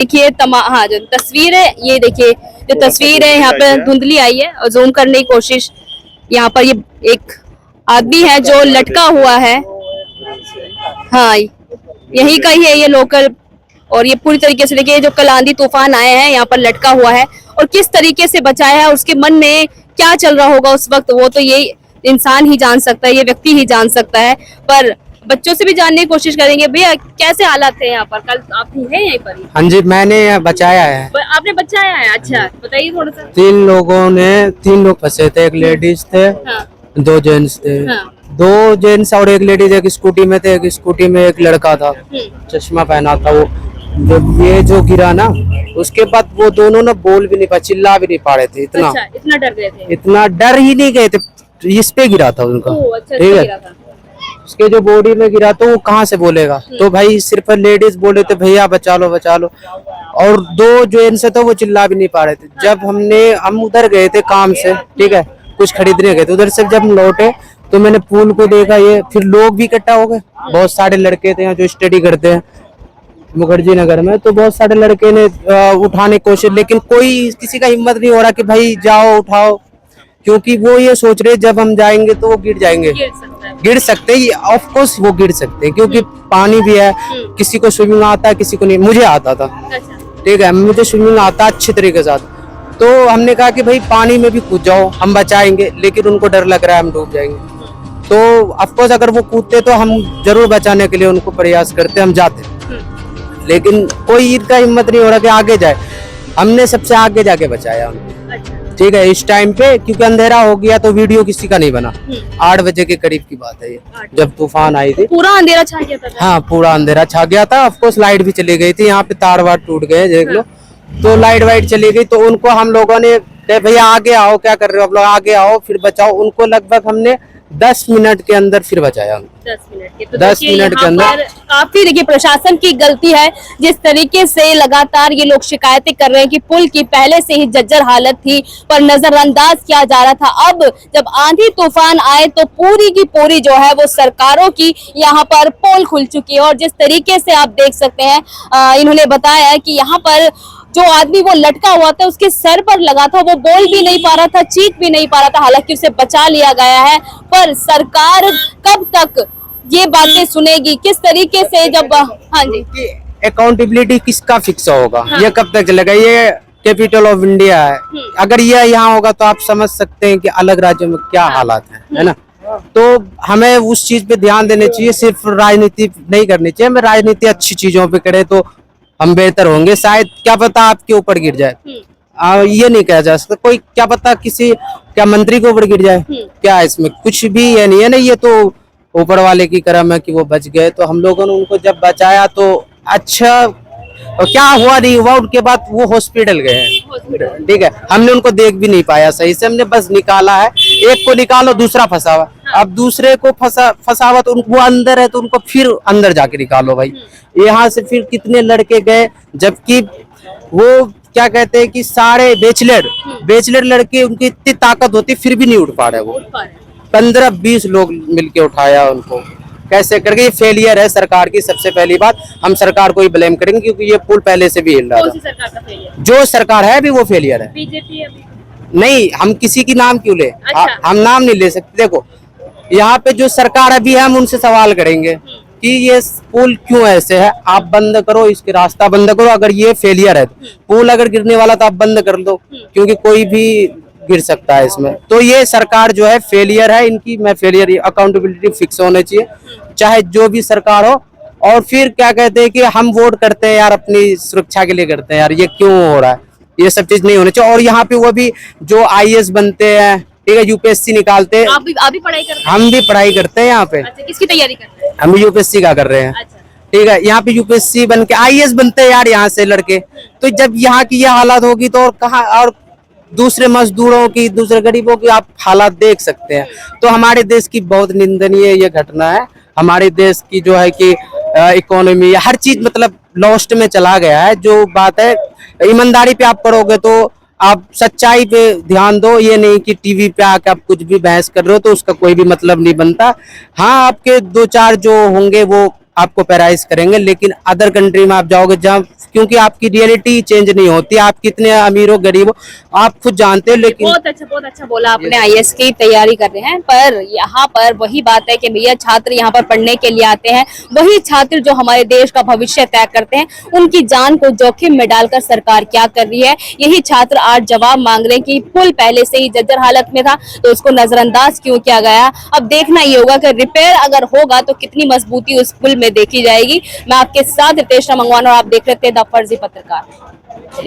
देखिए हाँ जो तस्वीर है ये देखिए, जो तस्वीर है यहाँ पे धुंधली आई है और जूम करने की कोशिश। यहाँ पर ये एक आदमी है जो लटका हुआ है, हाँ यही का ही है ये लोकल। और ये पूरी तरीके से देखिए जो कल आंधी तूफान आए हैं यहाँ पर लटका हुआ है, और किस तरीके से बचाया है, उसके मन में क्या चल रहा होगा उस वक्त, वो तो ये इंसान ही जान सकता है, ये व्यक्ति ही जान सकता है। पर बच्चों से भी जानने की कोशिश करेंगे। भैया कैसे हालात थे यहाँ पर, कल आप ही हैं यहीं पर ही? हाँ जी, मैंने बचाया है। आपने बचाया है, अच्छा बताइए थोड़ा सा। तीन लोग फंसे थे, एक लेडीज थे, हाँ, 2 जेंट्स थे। हाँ, 2 जेंट्स और एक लेडीज, एक स्कूटी में थे, एक स्कूटी में एक लड़का था, चश्मा पहना था। वो जब ये जो गिरा ना, उसके बाद वो दोनों ना बोल भी नहीं पाए, चिल्ला भी नहीं पा रहे थे। इतना अच्छा, इतना डर गए थे? इतना डर ही नहीं गए थे, इस पे गिरा था उनका। अच्छा, ठीक है, गिरा था। उसके जो बॉडी में गिरा तो वो कहाँ से बोलेगा। तो भाई सिर्फ लेडीज बोले थे भैया बचा लो बचा लो, और 2 जेंट्स थे वो चिल्ला भी नहीं पा रहे थे। जब हम उधर गए थे काम से, ठीक है, कुछ खरीदने गए थे, उधर से जब हम लौटे तो मैंने पुल को देखा, ये फिर लोग भी इकट्ठा हो गए। बहुत सारे लड़के थे यहाँ जो स्टडी करते हैं मुखर्जी नगर में, तो बहुत सारे लड़के ने उठाने की कोशिश, लेकिन कोई किसी का हिम्मत नहीं हो रहा कि भाई जाओ उठाओ, क्योंकि वो ये सोच रहे जब हम जाएंगे तो वो गिर जाएंगे। गिर सकते हैं, ऑफ कोर्स वो गिर सकते हैं, क्योंकि पानी भी है। किसी को स्विमिंग आता है, किसी को नहीं। मुझे आता था, ठीक है, मुझे स्विमिंग आता अच्छे तरीके से। तो हमने कहा कि भाई पानी में भी कूद जाओ, हम बचाएंगे, लेकिन उनको डर लग रहा है हम डूब जाएंगे। तो ऑफ कोर्स अगर वो कूदते तो हम जरूर बचाने के लिए उनको प्रयास करते, हम जाते, लेकिन कोई इनका हिम्मत नहीं हो रहा कि आगे जाए। हमने सबसे आगे जाके बचाया उनको, ठीक है, इस टाइम पे, क्योंकि अंधेरा हो गया तो वीडियो किसी का नहीं बना। 8 बजे के करीब की बात है ये, जब तूफान आई थी। पूरा अंधेरा छा गया था? हाँ, पूरा अंधेरा छा गया था। ऑफ कोर्स लाइट भी चली गई थी, यहाँ पे तार वार टूट गए देख लो। तो लाइट वाइट चली गई, तो उनको हम लोगों ने कहा भैया आगे आओ, क्या कर रहे हो आप लोग, आगे आओ फिर बचाओ। उनको लगभग हमने 10 मिनट के अंदर फिर बचाया। 10 मिनट के, तो 10 मिनट के अंदर काफी देखिए प्रशासन की गलती है, जिस तरीके से लगातार ये लोग शिकायतें कर रहे हैं कि पुल की पहले से ही जर्जर हालत थी पर नजरअंदाज किया जा रहा था। अब जब आंधी तूफान आए तो पूरी की पूरी जो है वो सरकारों की यहाँ पर पोल खुल चुकी है। और जिस तरीके से आप देख सकते हैं, इन्होंने बताया है कि यहाँ पर जो आदमी वो लटका हुआ था उसके सर पर लगा था, वो बोल भी नहीं पा रहा था, चीख भी नहीं पा रहा था, हालांकि उसे बचा लिया गया है। पर सरकार कब तक ये बातें सुनेगी, किस तरीके से, जब हाँ जी अकाउंटेबिलिटी किसका फिक्स होगा, हाँ। ये कब तक चलेगा? ये कैपिटल ऑफ इंडिया है, अगर ये यहाँ होगा तो आप समझ सकते हैं कि अलग राज्यों में क्या हालात है ना। तो हमें उस चीज पे ध्यान देने चाहिए, सिर्फ राजनीति नहीं करनी चाहिए। हमें राजनीति अच्छी चीजों पे करे तो हम बेहतर होंगे। शायद क्या पता आपके ऊपर गिर जाए, ये नहीं कहा जा सकता। कोई क्या पता किसी क्या मंत्री के ऊपर गिर जाए, क्या इसमें कुछ भी ये नहीं है ना। ये तो ऊपर वाले की करम है कि वो बच गए। तो हम लोगों ने उनको जब बचाया तो अच्छा, और क्या हुआ नहीं हुआ उनके बाद वो हॉस्पिटल गए हैं, ठीक है। हमने उनको देख भी नहीं पाया सही से, हमने बस निकाला है। एक को निकालो, दूसरा फंसा हुआ, अब दूसरे को फंसा हुआ तो वो अंदर है तो उनको फिर अंदर जाके निकालो भाई। यहाँ से फिर कितने लड़के गए, जबकि वो क्या कहते हैं कि सारे बेचलर लड़के, उनकी इतनी ताकत होती फिर भी नहीं उठ पा रहे। वो 15-20 लोग मिलके उठाया उनको, कैसे करके। ये फेलियर है सरकार की। सबसे पहली बात, हम सरकार को ही ब्लेम करेंगे, क्योंकि ये पुल पहले से भी हिल रहा था। जो सरकार है अभी वो फेलियर है। बीजेपी नहीं, हम किसी की नाम क्यों ले, हम नाम नहीं ले सकते। देखो यहाँ पे जो सरकार अभी है, हम उनसे सवाल करेंगे कि ये पुल क्यों ऐसे है, आप बंद करो, इसके रास्ता बंद करो। अगर ये फेलियर है, पुल अगर गिरने वाला तो आप बंद कर दो, क्योंकि कोई भी गिर सकता है इसमें। तो ये सरकार जो है फेलियर है इनकी। मैं फेलियर, अकाउंटेबिलिटी फिक्स होनी चाहिए, चाहे जो भी सरकार हो। और फिर क्या कहते हैं कि हम वोट करते हैं यार, अपनी सुरक्षा के लिए करते हैं यार, ये क्यों हो रहा है? ये सब चीज नहीं होनी चाहिए। और यहाँ पे वो भी जो IAS बनते हैं, ठीक है, UPSC निकालते हैं। आप भी पढ़ाई करते हैं? हम भी पढ़ाई करते हैं यहाँ पे। अच्छा, किसकी तैयारी कर रहे हैं? हम UPSC का कर रहे हैं। अच्छा। ठीक है, यहाँ पे UPSC बन के IAS बनते हैं यार यहाँ से लड़के। तो जब यहाँ की ये हालत होगी तो और कहाँ, और दूसरे मजदूरों की, दूसरे गरीबों की आप हालात देख सकते हैं। तो हमारे देश की बहुत निंदनीय ये घटना है। हमारे देश की जो है कि इकोनॉमी, हर चीज मतलब लॉस्ट में चला गया है। जो बात है, ईमानदारी पे आप करोगे तो आप सच्चाई पे ध्यान दो। ये नहीं कि टीवी पे आके आप कुछ भी बहस कर रहे हो तो उसका कोई भी मतलब नहीं बनता। हाँ, आपके 2-4 जो होंगे वो आपको पैराइज करेंगे, लेकिन अदर कंट्री में आप जाओगे जहाँ, क्योंकि आपकी रियलिटी चेंज नहीं होती, आप कितने अमीर हो गरीब हो आप खुद जानते हो। लेकिन बहुत अच्छा बोला आपने। आईएएस की तैयारी कर रहे हैं, पर यहाँ पर वही बात है कि भैया छात्र यहाँ पर पढ़ने के लिए आते हैं, वही छात्र जो हमारे देश का भविष्य तय करते हैं, उनकी जान को जोखिम में डालकर सरकार क्या कर रही है। यही छात्र आज जवाब मांग रहे हैं कि पुल पहले से ही जर्जर हालत में था तो उसको नजरअंदाज क्यों किया गया। अब देखना ये होगा कि रिपेयर अगर होगा तो कितनी मजबूती उस पुल में देखी जाएगी। मैं आपके साथ रितेश मंगवाना और आप देख रहे थे द फर्जी पत्रकार।